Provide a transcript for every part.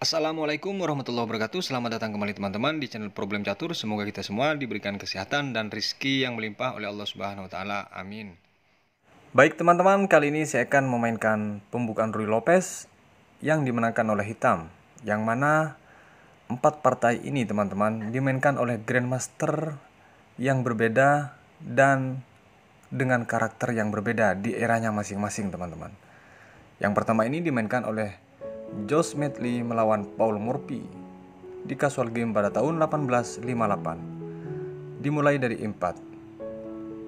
Assalamualaikum warahmatullahi wabarakatuh. Selamat datang kembali teman-teman di channel Problem Catur. Semoga kita semua diberikan kesehatan dan rizki yang melimpah oleh Allah Subhanahu wa taala. Amin. Baik teman-teman, kali ini saya akan memainkan pembukaan Ruy Lopez yang dimenangkan oleh hitam. Yang mana 4 partai ini teman-teman dimainkan oleh Grandmaster yang berbeda dan dengan karakter yang berbeda di eranya masing-masing teman-teman. Yang pertama ini dimainkan oleh Josh Medley melawan Paul Morphy di casual game pada tahun 1858. Dimulai dari E4,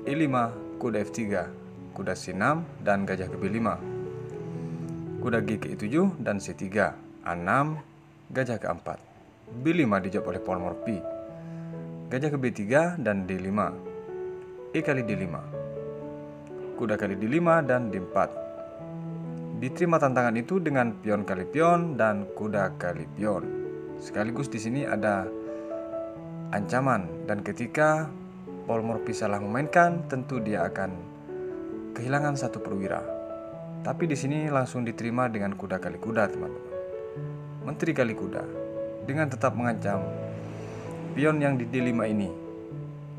E5, kuda F3, kuda C6 dan gajah ke B5, kuda G ke E7 dan C3, A6, gajah ke 4, B5 dijawab oleh Paul Morphy, gajah ke B3 dan D5, E kali D5, kuda kali D5 dan D4. Diterima tantangan itu dengan pion kali pion dan kuda kali pion. Sekaligus di sini ada ancaman, dan ketika Paul Morphy salah memainkan, tentu dia akan kehilangan satu perwira. Tapi di sini langsung diterima dengan kuda kali kuda, teman-teman. Menteri kali kuda dengan tetap mengancam pion yang di D5 ini.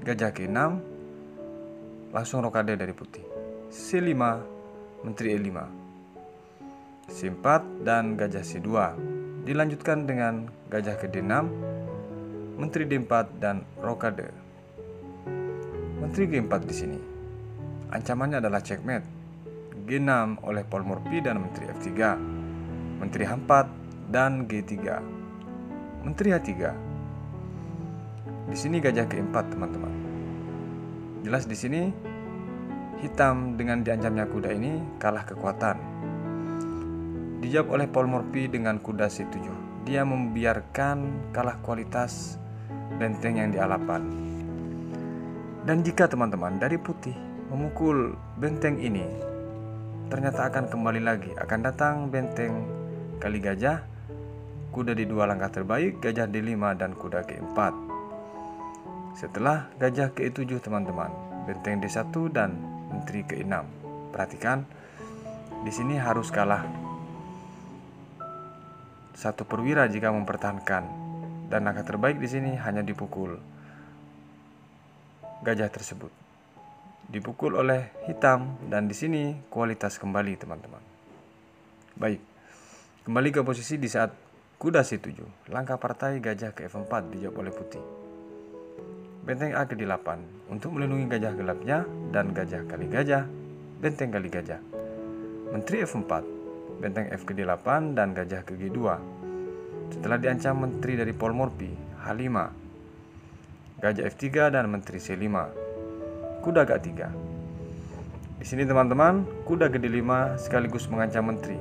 Gajah ke 6, langsung rokade dari putih. C5, menteri E5. C4 dan gajah C2. Dilanjutkan dengan gajah ke D6, menteri D4 dan rokade. Menteri G4 di sini. Ancamannya adalah checkmate. G6 oleh Paul Morphy dan menteri F3. Menteri H4 dan G3. Menteri H3. Di sini gajah ke 4, teman-teman. Jelas di sini hitam dengan diancamnya kuda ini kalah kekuatan. Dijawab oleh Paul Morphy dengan kuda C7. Dia membiarkan kalah kualitas benteng yang di A8. Dan jika teman-teman dari putih memukul benteng ini, ternyata akan kembali lagi. Akan datang benteng kali gajah, kuda di 2 langkah terbaik, gajah D5 dan kuda ke 4. Setelah gajah ke 7 teman-teman, benteng D1 dan menteri ke 6. Perhatikan, di sini harus kalah satu perwira jika mempertahankan, dan langkah terbaik di sini hanya dipukul gajah tersebut. Dipukul oleh hitam, dan di sini kualitas kembali, teman-teman. Baik, kembali ke posisi di saat kuda C7. Langkah partai gajah ke F4 dijawab oleh putih. Benteng A ke D8 untuk melindungi gajah gelapnya dan gajah kali gajah, benteng kali gajah. Menteri F4, benteng F ke D8 dan gajah ke G2. Setelah diancam menteri dari Paul Morphy, H5, gajah F3 dan menteri C5, kuda ke 3. Di sini teman-teman, kuda ke D5 sekaligus mengancam menteri.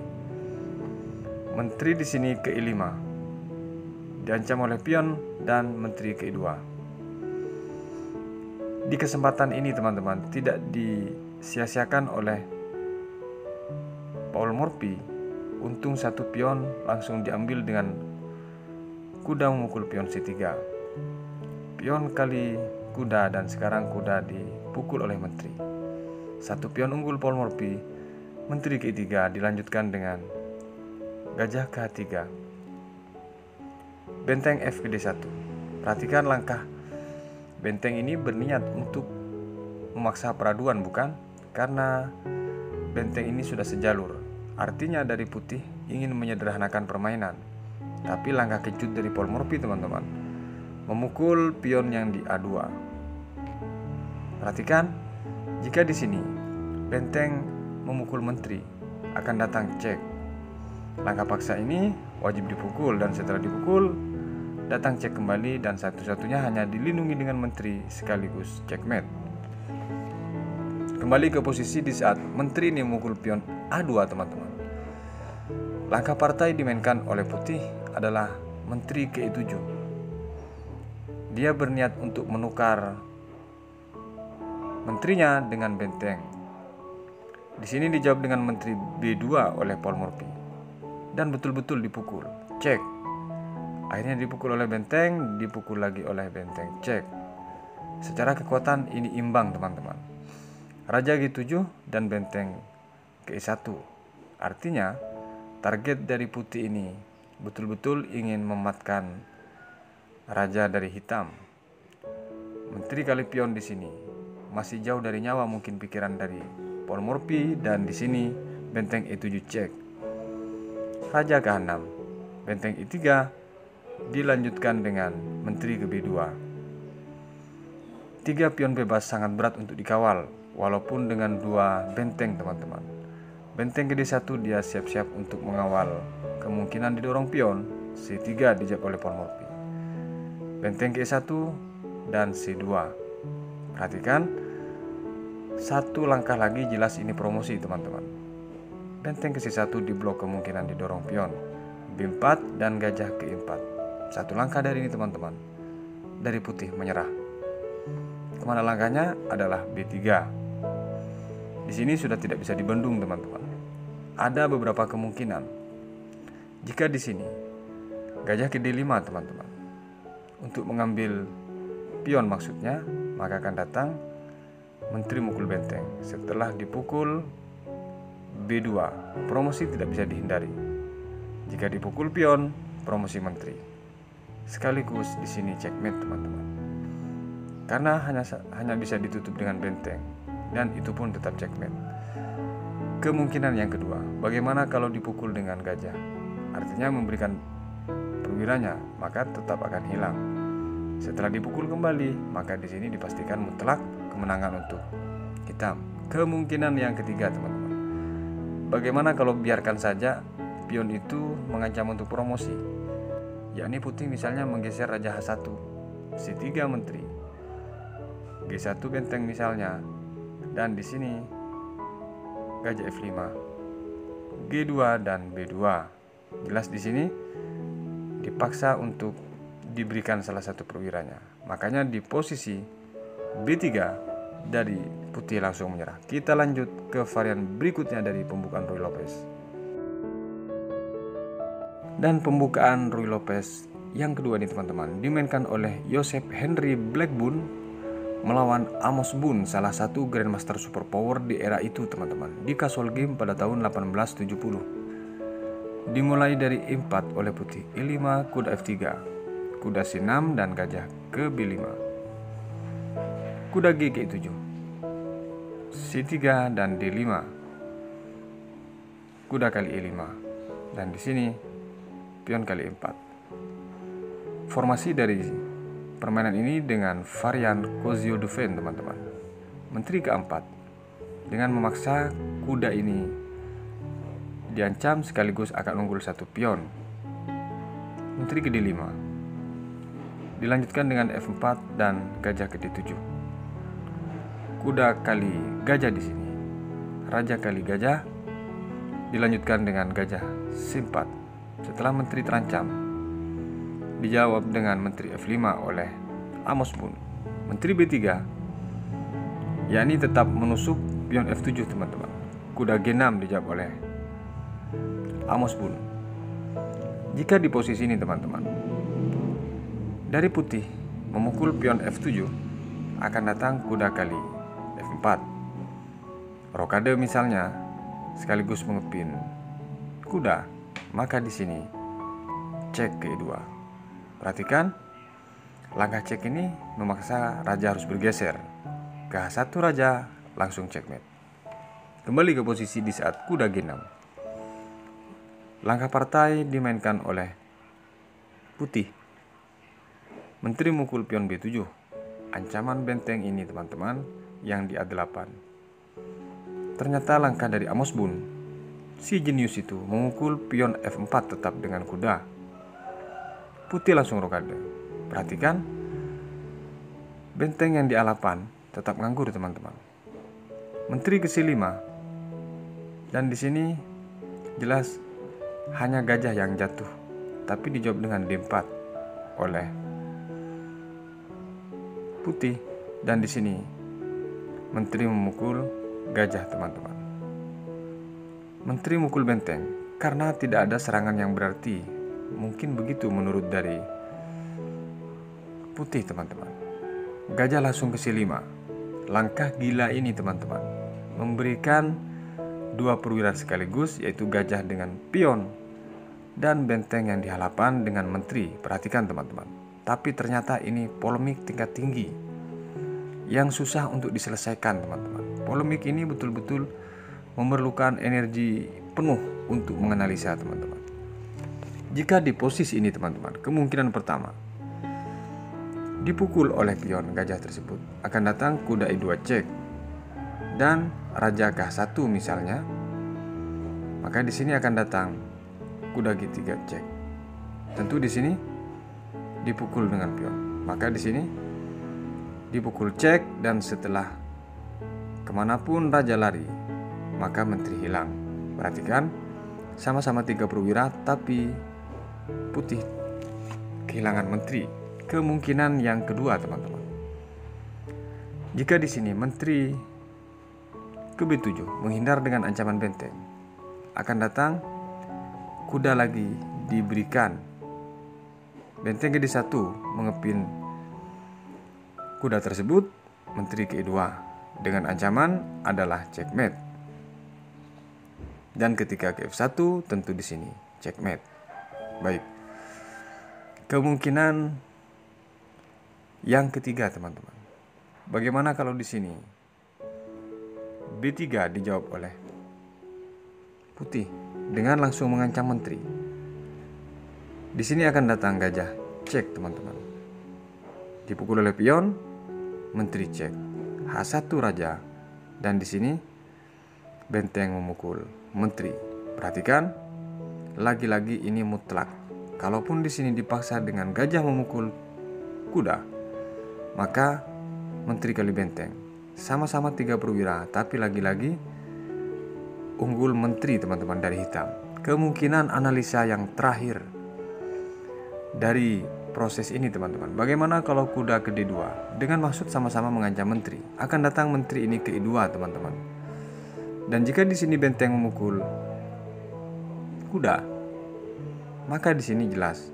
Menteri di sini ke E5, diancam oleh pion dan menteri ke E2. Di kesempatan ini teman-teman tidak disia-siakan oleh Paul Morphy. Untung satu pion langsung diambil dengan kuda memukul pion C3. Pion kali kuda, dan sekarang kuda dipukul oleh menteri. Satu pion unggul Paul Morphy. Menteri ke 3 dilanjutkan dengan gajah ke H3. Benteng F ke D1. Perhatikan langkah benteng ini berniat untuk memaksa peraduan, bukan? Karena benteng ini sudah sejalur. Artinya dari putih ingin menyederhanakan permainan. Tapi langkah kejut dari Paul Morphy, teman-teman, memukul pion yang di A2. Perhatikan, jika di sini benteng memukul menteri, akan datang cek. Langkah paksa ini wajib dipukul, dan setelah dipukul datang cek kembali, dan satu-satunya hanya dilindungi dengan menteri sekaligus checkmate. Kembali ke posisi di saat menteri ini memukul pion A2, teman-teman. Langkah partai dimainkan oleh putih adalah menteri ke E7. Dia berniat untuk menukar menterinya dengan benteng. Di sini dijawab dengan menteri B2 oleh Paul Morphy, dan betul-betul dipukul. Cek. Akhirnya dipukul oleh benteng, dipukul lagi oleh benteng. Cek. Secara kekuatan ini imbang, teman-teman. Raja G7 dan benteng ke E1. Artinya target dari putih ini betul-betul ingin mematkan raja dari hitam. Menteri kali pion di sini masih jauh dari nyawa mungkin pikiran dari Paul Morphy, dan di sini benteng E7 cek. Raja ke-6, benteng E3 dilanjutkan dengan menteri ke B2. 3 pion bebas sangat berat untuk dikawal, walaupun dengan 2 benteng teman-teman. Benteng ke D1 dia siap-siap untuk mengawal kemungkinan didorong pion. C3 dijawab oleh Paul Morphy. Benteng ke E1 dan C2. Perhatikan, 1 langkah lagi jelas ini promosi teman-teman. Benteng ke C1 diblok kemungkinan didorong pion. B4 dan gajah ke E4. 1 langkah dari ini teman-teman. Dari putih menyerah. Kemana langkahnya adalah B3. Di sini sudah tidak bisa dibendung teman-teman. Ada beberapa kemungkinan. Jika di sini gajah ke D5 teman-teman, untuk mengambil pion maksudnya, maka akan datang menteri mukul benteng. Setelah dipukul B2, promosi tidak bisa dihindari. Jika dipukul pion, promosi menteri. Sekaligus di sini checkmate teman-teman. Karena hanya bisa ditutup dengan benteng, dan itu pun tetap checkmate. Kemungkinan yang kedua, bagaimana kalau dipukul dengan gajah? Artinya memberikan perwiranya, maka tetap akan hilang. Setelah dipukul kembali, maka di sini dipastikan mutlak kemenangan untuk hitam. Kemungkinan yang ketiga teman-teman, bagaimana kalau biarkan saja pion itu mengancam untuk promosi, yakni putih misalnya menggeser raja H1, C3 menteri, G1 benteng misalnya, dan di sini gajah F5, G2 dan B2. Jelas di sini dipaksa untuk diberikan salah satu perwiranya. Makanya di posisi B3 dari putih langsung menyerah. Kita lanjut ke varian berikutnya dari pembukaan Ruy Lopez. Dan pembukaan Ruy Lopez yang kedua nih teman-teman, dimainkan oleh Joseph Henry Blackburn melawan Amos Boone, salah satu Grandmaster Superpower di era itu teman-teman, di casual game pada tahun 1870. Dimulai dari E4 oleh putih, E5, kuda F3, kuda C6 dan gajah ke B5, kuda G ke E7, C3 dan D5, kuda kali E5, dan di sini pion kali E4. Formasi dari permainan ini dengan varian Kozio Dufen teman-teman. Menteri keempat dengan memaksa kuda ini diancam sekaligus akan unggul 1 pion. Menteri ke D5 dilanjutkan dengan F4 dan gajah ke D7. Kuda kali gajah di sini. Raja kali gajah dilanjutkan dengan gajah C4. Setelah menteri terancam, dijawab dengan menteri F5 oleh Amos Boone. Menteri B3 yakni tetap menusuk pion F7 teman-teman. Kuda G6 dijawab oleh Amos Boone. Jika di posisi ini teman-teman, dari putih memukul pion F7, akan datang kuda kali F4. Rokade misalnya sekaligus mengepin kuda, maka di sini cek ke E2. Perhatikan, langkah cek ini memaksa raja harus bergeser. Ke H1 raja langsung checkmate. Kembali ke posisi di saat kuda G6. Langkah partai dimainkan oleh putih. Menteri mukul pion B7. Ancaman benteng ini teman-teman yang di A8. Ternyata langkah dari Amos Boone, si jenius itu, memukul pion F4 tetap dengan kuda. Putih langsung rokade. Perhatikan, benteng yang di A8 tetap nganggur teman-teman. Menteri ke C5, dan di sini jelas hanya gajah yang jatuh, tapi dijawab dengan D4 oleh putih, dan di sini menteri memukul gajah teman-teman. Menteri mukul benteng karena tidak ada serangan yang berarti. Mungkin begitu menurut dari putih teman-teman. Gajah langsung ke C5. Langkah gila ini teman-teman memberikan 2 perwira sekaligus, yaitu gajah dengan pion dan benteng yang di hadapan dengan menteri. Perhatikan teman-teman. Tapi ternyata ini polemik tingkat tinggi yang susah untuk diselesaikan teman-teman. Polemik ini betul-betul memerlukan energi penuh untuk menganalisa teman-teman. Jika di posisi ini teman-teman, kemungkinan pertama dipukul oleh pion gajah tersebut, akan datang kuda E2 cek dan raja K1 misalnya. Maka di sini akan datang kuda G3 cek. Tentu di sini dipukul dengan pion. Maka di sini dipukul cek, dan setelah kemanapun raja lari, maka menteri hilang. Perhatikan, sama-sama 3 perwira, tapi putih kehilangan menteri. Kemungkinan yang kedua teman-teman, jika di sini menteri ke B7 menghindar dengan ancaman benteng, akan datang kuda lagi diberikan. Benteng ke D1 mengepin kuda tersebut, menteri ke E2 dengan ancaman adalah checkmate. Dan ketika ke F1 tentu di sini checkmate. Baik. Kemungkinan yang ketiga teman-teman. Bagaimana kalau di sini B3 dijawab oleh putih dengan langsung mengancam menteri. Di sini akan datang gajah cek teman-teman. Dipukul oleh pion, menteri cek. H1 raja, dan di sini benteng memukul menteri. Perhatikan, lagi-lagi ini mutlak. Kalaupun di sini dipaksa dengan gajah memukul kuda, maka menteri kali benteng. Sama-sama 3 perwira, tapi lagi-lagi unggul menteri teman-teman dari hitam. Kemungkinan analisa yang terakhir dari proses ini teman-teman, bagaimana kalau kuda ke D2 dengan maksud sama-sama mengancam menteri, akan datang menteri ini ke E2 teman-teman. Dan jika di sini benteng memukul kuda, maka di sini jelas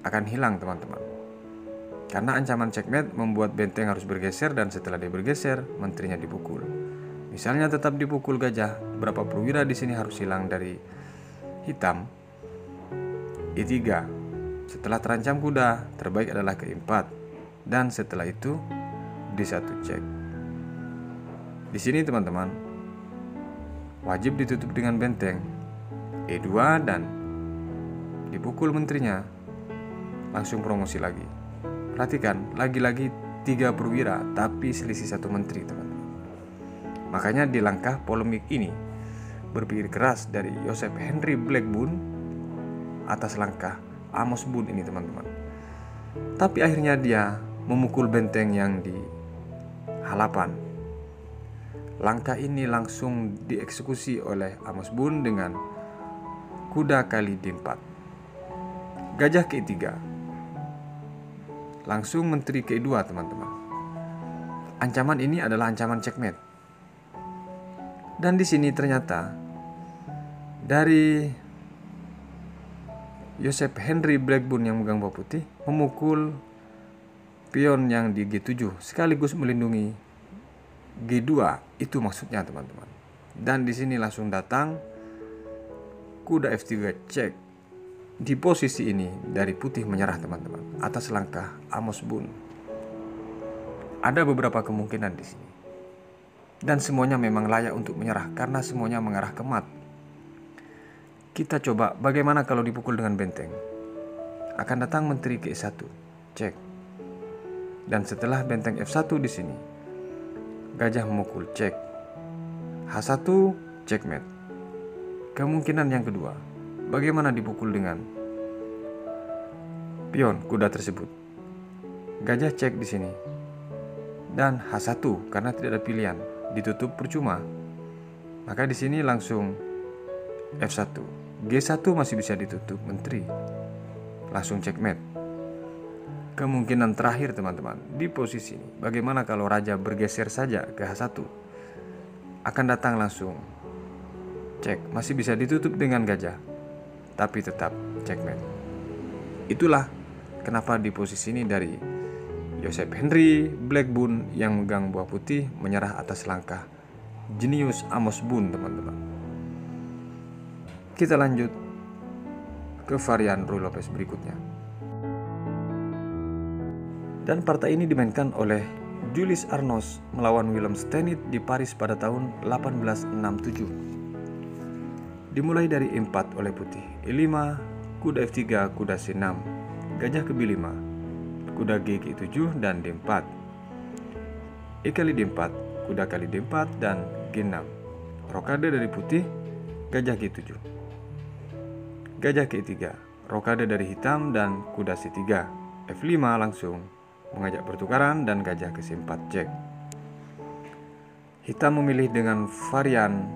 akan hilang teman-teman. Karena ancaman checkmate membuat benteng harus bergeser, dan setelah dia bergeser, menterinya dipukul. Misalnya tetap dipukul gajah, berapa perwira di sini harus hilang dari hitam. E3. Setelah terancam kuda, terbaik adalah ke E4, dan setelah itu D1 cek. Di sini teman-teman, wajib ditutup dengan benteng E2 dan dipukul menterinya, langsung promosi lagi. Perhatikan, lagi-lagi 3 perwira, tapi selisih 1 menteri teman-teman. Makanya di langkah polemik ini, berpikir keras dari Joseph Henry Blackburn atas langkah Amos Boone ini teman-teman. Tapi akhirnya dia memukul benteng yang di halapan. Langkah ini langsung dieksekusi oleh Amos Boone dengan kuda kali D4. Gajah ke E3. Langsung menteri ke E2 teman-teman. Ancaman ini adalah ancaman checkmate. Dan di sini ternyata dari Joseph Henry Blackburn yang megang bawah putih memukul pion yang di G7 sekaligus melindungi G2, itu maksudnya teman-teman. Dan di sini langsung datang kuda F3 cek. Di posisi ini dari putih menyerah teman-teman atas langkah Amos Boone. Ada beberapa kemungkinan di sini. Dan semuanya memang layak untuk menyerah karena semuanya mengarah ke mat. Kita coba bagaimana kalau dipukul dengan benteng. Akan datang menteri ke E1, cek. Dan setelah benteng F1 di sini, gajah memukul, cek. H1, checkmate. Kemungkinan yang kedua, bagaimana dipukul dengan pion kuda tersebut. Gajah cek di sini. Dan H1 karena tidak ada pilihan, ditutup percuma. Maka di sini langsung F1. G1 masih bisa ditutup menteri. Langsung checkmate. Kemungkinan terakhir teman-teman, di posisi ini, bagaimana kalau raja bergeser saja ke H1? Akan datang langsung cek, masih bisa ditutup dengan gajah, tapi tetap checkmate. Itulah kenapa di posisi ini dari Joseph Henry Blackburn yang megang buah putih menyerah atas langkah jenius Amos Boone teman-teman. Kita lanjut ke varian Ruy Lopez berikutnya. Dan partai ini dimainkan oleh Julius Arnos melawan Willem Stenit di Paris pada tahun 1867. Dimulai dari E4 oleh putih, E5, kuda F3, kuda C6, gajah ke B5, kuda G ke E7 dan D4, E kali D4, kuda kali D4 dan G6. Rokade dari putih, gajah ke E7, gajah ke E3, rokade dari hitam dan kuda C3, F5 langsung mengajak pertukaran dan gajah ke C4 cek. Hitam memilih dengan varian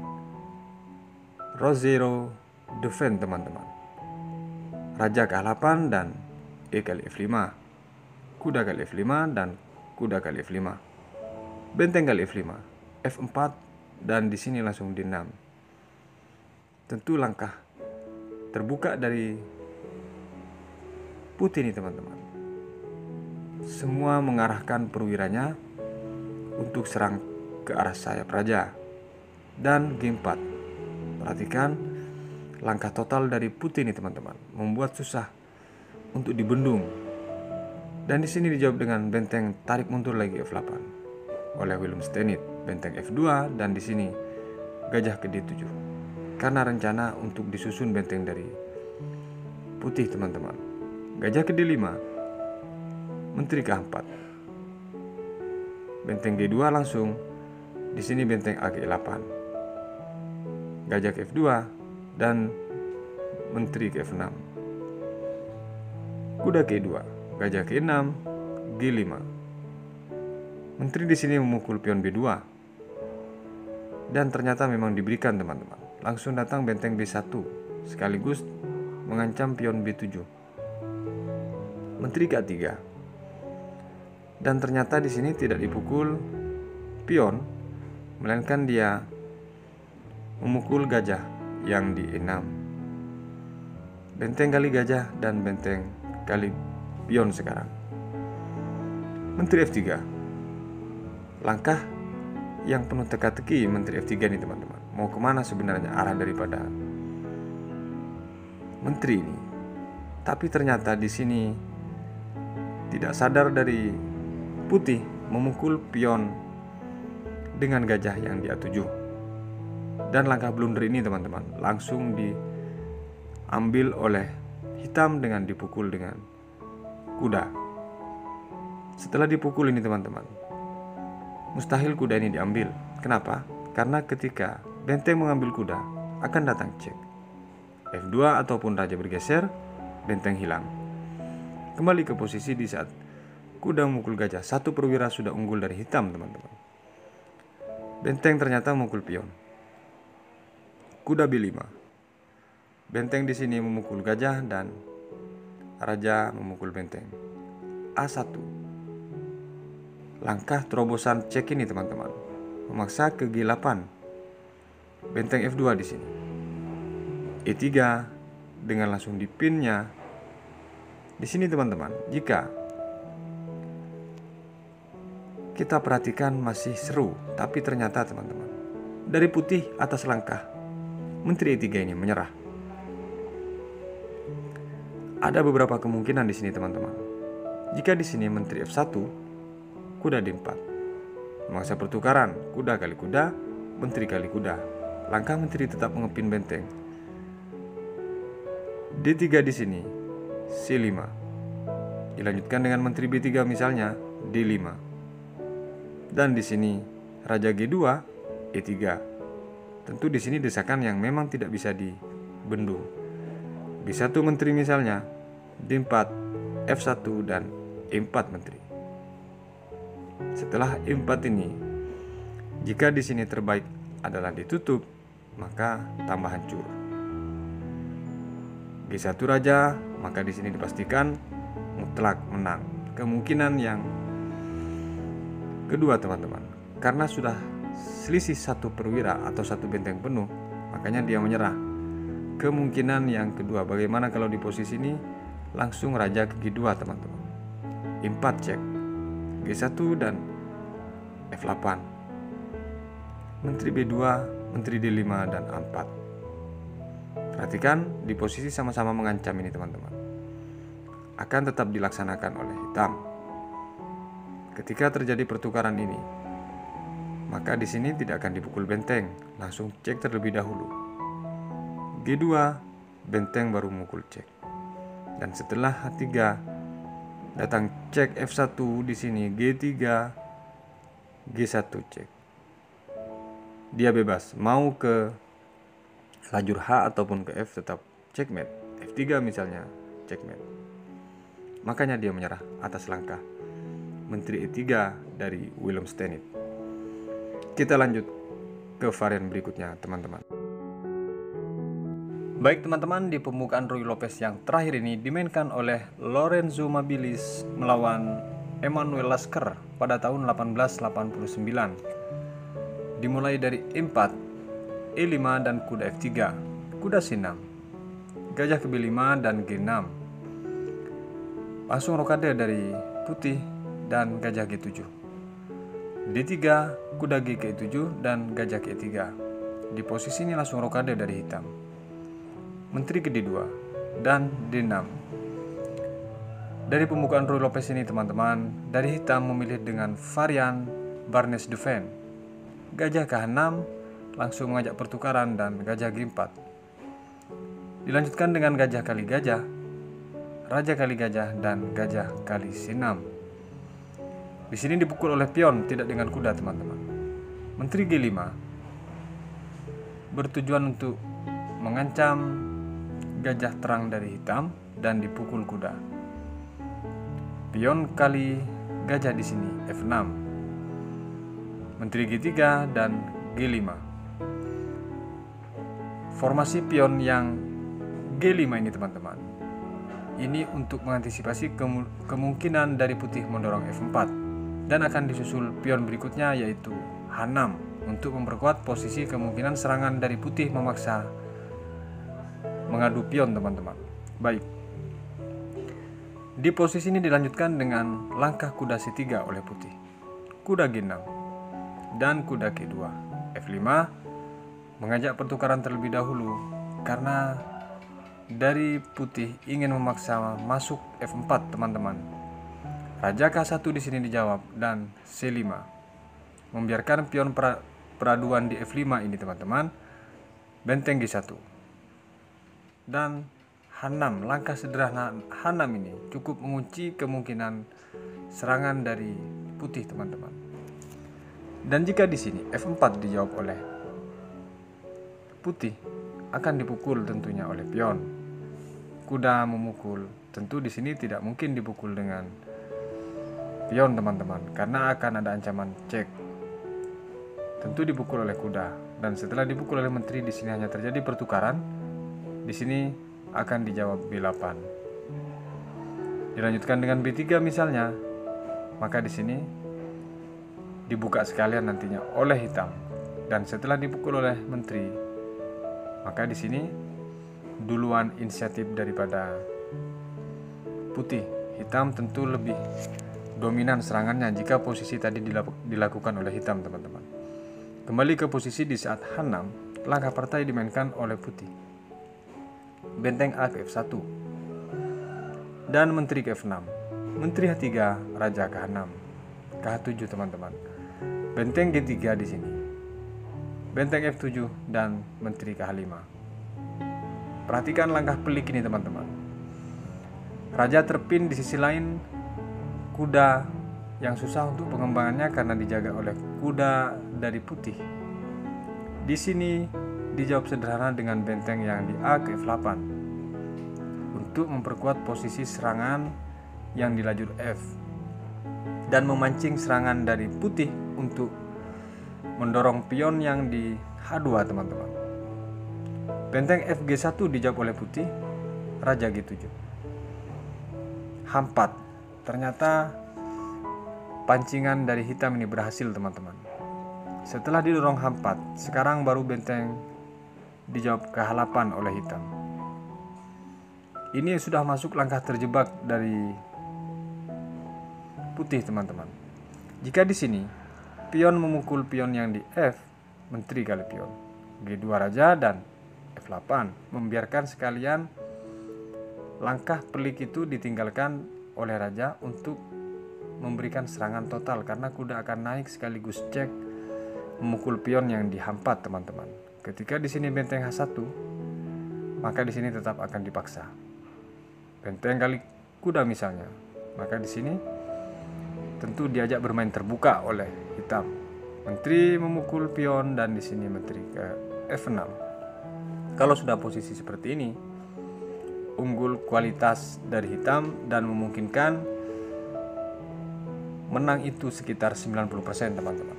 Rosero Defend teman-teman. Raja ke A8 dan E kali F5, kuda kali F5 dan kuda kali F5, benteng kali F5, F4 dan di sini langsung D6. Tentu langkah terbuka dari putih ini teman-teman. Semua mengarahkan perwiranya untuk serang ke arah sayap raja. Dan G4. Perhatikan langkah total dari putih ini teman-teman, membuat susah untuk dibendung. Dan di sini dijawab dengan benteng tarik mundur lagi F8 oleh Willem Stenit, benteng F2 dan di sini gajah ke D7. Karena rencana untuk disusun benteng dari putih teman-teman. Gajah ke D5. Menteri ke A4, benteng G2 langsung, di sini benteng AG8, gajah ke F2 dan menteri ke F6, kuda ke E2, gajah ke E6, G5. Menteri di sini memukul pion B2 dan ternyata memang diberikan teman-teman. Langsung datang benteng B1 sekaligus mengancam pion B7. Menteri ke A3. Dan ternyata di sini tidak dipukul pion, melainkan dia memukul gajah yang di E6. Benteng kali gajah dan benteng kali pion sekarang. Menteri F3. Langkah yang penuh teka-teki Menteri F3 ini teman-teman. Mau kemana sebenarnya arah daripada menteri ini? Tapi ternyata di sini tidak sadar dari putih memukul pion dengan gajah yang di A7. Dan langkah blunder ini teman-teman langsung diambil oleh hitam dengan dipukul dengan kuda. Setelah dipukul ini teman-teman, mustahil kuda ini diambil. Kenapa? Karena ketika benteng mengambil kuda akan datang cek F2 ataupun raja bergeser, benteng hilang. Kembali ke posisi di saat kuda memukul gajah, satu perwira sudah unggul dari hitam teman-teman. Benteng ternyata memukul pion. Kuda B5. Benteng di sini memukul gajah dan raja memukul benteng. A1. Langkah terobosan cek ini teman-teman memaksa ke G8. Benteng F2 di sini. E3 dengan langsung dipinnya. Di sini teman-teman, jika kita perhatikan masih seru, tapi ternyata teman-teman dari putih atas langkah Menteri E3 ini menyerah. Ada beberapa kemungkinan di sini teman-teman. Jika di sini Menteri F1, kuda D4, memaksa pertukaran kuda kali kuda, Menteri kali kuda. Langkah Menteri tetap mengepin benteng. D3 di sini C5. Dilanjutkan dengan Menteri B3 misalnya D5. Dan di sini raja G2, E3. Tentu di sini desakan yang memang tidak bisa dibendung. B1 menteri misalnya, D4, F1 dan E4 menteri. Setelah E4 ini, jika di sini terbaik adalah ditutup, maka tambah hancur. G1 raja, maka di sini dipastikan mutlak menang. Kemungkinan yang kedua teman-teman, karena sudah selisih satu perwira atau satu benteng penuh, makanya dia menyerah. Kemungkinan yang kedua, bagaimana kalau di posisi ini langsung raja ke G2 teman-teman. E4 cek, G1 dan F8. Menteri B2, Menteri D5 dan A4. Perhatikan di posisi sama-sama mengancam ini teman-teman. Akan tetap dilaksanakan oleh hitam. Ketika terjadi pertukaran ini, maka di sini tidak akan dipukul benteng, langsung cek terlebih dahulu. G2, benteng baru memukul cek. Dan setelah H3 datang cek F1 di sini, G3, G1 cek. Dia bebas mau ke lajur H ataupun ke F, tetap checkmate. F3 misalnya checkmate. Makanya dia menyerah atas langkah Menteri E3 dari Willem Stenit. Kita lanjut ke varian berikutnya teman-teman. Baik teman-teman, di pembukaan Ruy Lopez yang terakhir ini dimainkan oleh Lorenzo Mabilis melawan Emanuel Lasker pada tahun 1889. Dimulai dari E4, E5 dan kuda F3, kuda C6, gajah ke B5 dan G6. Langsung rokade dari putih dan gajah G7. D3, kuda G ke E7 dan gajah ke E3. Di posisi ini langsung rokade dari hitam. Menteri ke D2 dan D6. Dari pembukaan Ruy Lopez ini teman-teman, dari hitam memilih dengan varian Barnes Dufan. Gajah ke H6 langsung mengajak pertukaran dan gajah G4. Dilanjutkan dengan gajah kali gajah, raja kali gajah, dan gajah kali C6. Di sini dipukul oleh pion, tidak dengan kuda teman-teman. Menteri G5 bertujuan untuk mengancam gajah terang dari hitam dan dipukul kuda. Pion kali gajah di sini F6. Menteri G3 dan G5. Formasi pion yang G5 ini teman-teman, ini untuk mengantisipasi kemungkinan dari putih mendorong F4, dan akan disusul pion berikutnya yaitu H6 untuk memperkuat posisi kemungkinan serangan dari putih memaksa mengadu pion teman-teman. Baik. Di posisi ini dilanjutkan dengan langkah kuda C3 oleh putih, kuda G6 dan kuda G2. F5 mengajak pertukaran terlebih dahulu karena dari putih ingin memaksa masuk F4 teman-teman. Raja K1 di sini dijawab dan C5. Membiarkan pion peraduan di F5 ini teman-teman. Benteng G1. Dan H6, langkah sederhana H6 ini cukup mengunci kemungkinan serangan dari putih teman-teman. Dan jika di sini F4 dijawab oleh putih, akan dipukul tentunya oleh pion. Kuda memukul, tentu di sini tidak mungkin dipukul dengan pion teman-teman, karena akan ada ancaman cek. Tentu dipukul oleh kuda, dan setelah dipukul oleh menteri di sini hanya terjadi pertukaran. Di sini akan dijawab B8. Dilanjutkan dengan B3 misalnya, maka di sini dibuka sekalian nantinya oleh hitam, dan setelah dipukul oleh menteri, maka di sini duluan inisiatif daripada putih. Hitam tentu lebih dominan serangannya jika posisi tadi dilakukan oleh hitam teman-teman. Kembali ke posisi di saat H6, langkah partai dimainkan oleh putih. Benteng A ke F1 dan menteri ke F6. Menteri H3, raja ke H6, ke H7 teman-teman. Benteng G3 di sini. Benteng F7 dan menteri ke H5. Perhatikan langkah pelik ini teman-teman. Raja terpin di sisi lain, kuda yang susah untuk pengembangannya karena dijaga oleh kuda dari putih. Di sini dijawab sederhana dengan benteng yang di A ke F8 untuk memperkuat posisi serangan yang di lajur F dan memancing serangan dari putih untuk mendorong pion yang di H2 teman-teman. Benteng Fg1 dijawab oleh putih, raja G7. H4. Ternyata pancingan dari hitam ini berhasil teman-teman. Setelah didorong H4, sekarang baru benteng dijawab ke H8 oleh hitam. Ini sudah masuk langkah terjebak dari putih teman-teman. Jika di sini pion memukul pion yang di F, menteri kali pion, G2 raja dan F8, membiarkan sekalian langkah pelik itu ditinggalkan oleh raja untuk memberikan serangan total, karena kuda akan naik sekaligus cek memukul pion yang dihampat, teman-teman. Ketika di sini benteng H1, maka di sini tetap akan dipaksa. Benteng kali kuda misalnya, maka di sini tentu diajak bermain terbuka oleh hitam. Menteri memukul pion dan di sini menteri ke F6. Kalau sudah posisi seperti ini, unggul kualitas dari hitam dan memungkinkan menang itu sekitar 90%, teman-teman.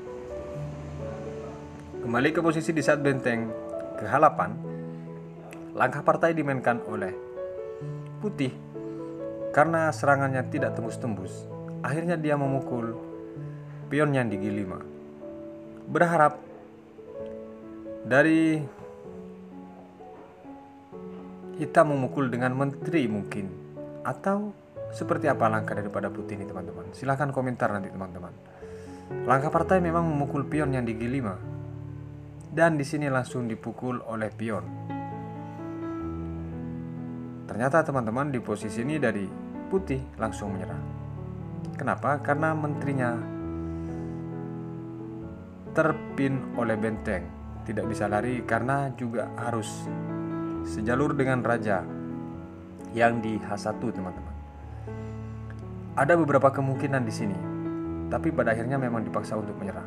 Kembali ke posisi di saat benteng ke H8, langkah partai dimainkan oleh putih. Karena serangannya tidak tembus-tembus, akhirnya dia memukul pion yang di G5. Berharap dari hitam memukul dengan menteri mungkin, atau seperti apa langkah daripada putih ini, teman-teman? Silahkan komentar nanti, teman-teman. Langkah partai memang memukul pion yang di G5, dan di sini langsung dipukul oleh pion. Ternyata, teman-teman, di posisi ini dari putih langsung menyerah. Kenapa? Karena menterinya terpin oleh benteng, tidak bisa lari karena juga harus sejalur dengan raja yang di H1, teman-teman. Ada beberapa kemungkinan di sini, tapi pada akhirnya memang dipaksa untuk menyerah.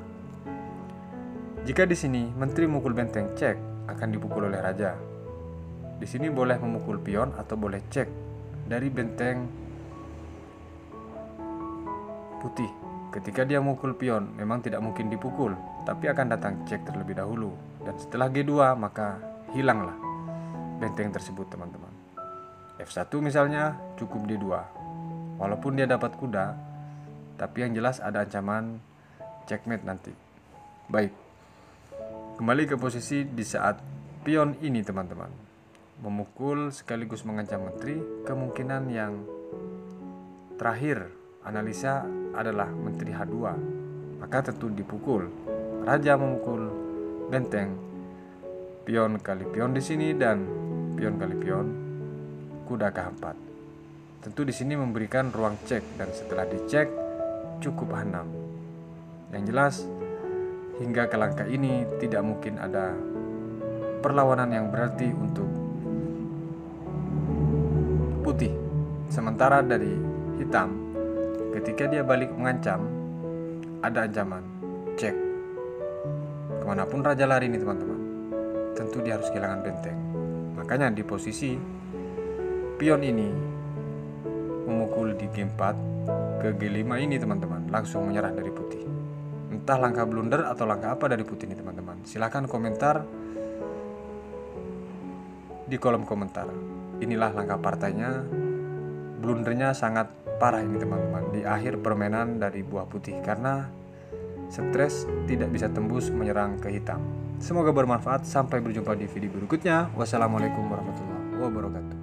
Jika di sini menteri memukul benteng cek, akan dipukul oleh raja. Di sini boleh memukul pion atau boleh cek dari benteng putih. Ketika dia memukul pion, memang tidak mungkin dipukul, tapi akan datang cek terlebih dahulu. Dan setelah G2, maka hilanglah benteng tersebut, teman-teman. F1 misalnya cukup D2. Walaupun dia dapat kuda, tapi yang jelas ada ancaman checkmate nanti. Baik, kembali ke posisi di saat pion ini, teman-teman. Memukul sekaligus mengancam menteri. Kemungkinan yang terakhir analisa adalah menteri H2, maka tentu dipukul. Raja memukul benteng, pion kali pion di sini, dan pion kali pion, kuda ke H4. Tentu di sini memberikan ruang cek, dan setelah dicek cukup H6. Yang jelas hingga ke langkah ini tidak mungkin ada perlawanan yang berarti untuk putih. Sementara dari hitam, ketika dia balik mengancam, ada ancaman cek. Kemanapun raja lari ini, teman-teman, tentu dia harus kehilangan benteng. Makanya di posisi pion ini memukul di G4 ke G5 ini, teman-teman, langsung menyerah dari putih. Entah langkah blunder atau langkah apa dari putih ini, teman-teman. Silahkan komentar di kolom komentar. Inilah langkah partainya. Blundernya sangat parah ini, teman-teman, di akhir permainan dari buah putih, karena stres tidak bisa tembus menyerang ke hitam. Semoga bermanfaat. Sampai berjumpa di video berikutnya. Wassalamualaikum warahmatullahi wabarakatuh.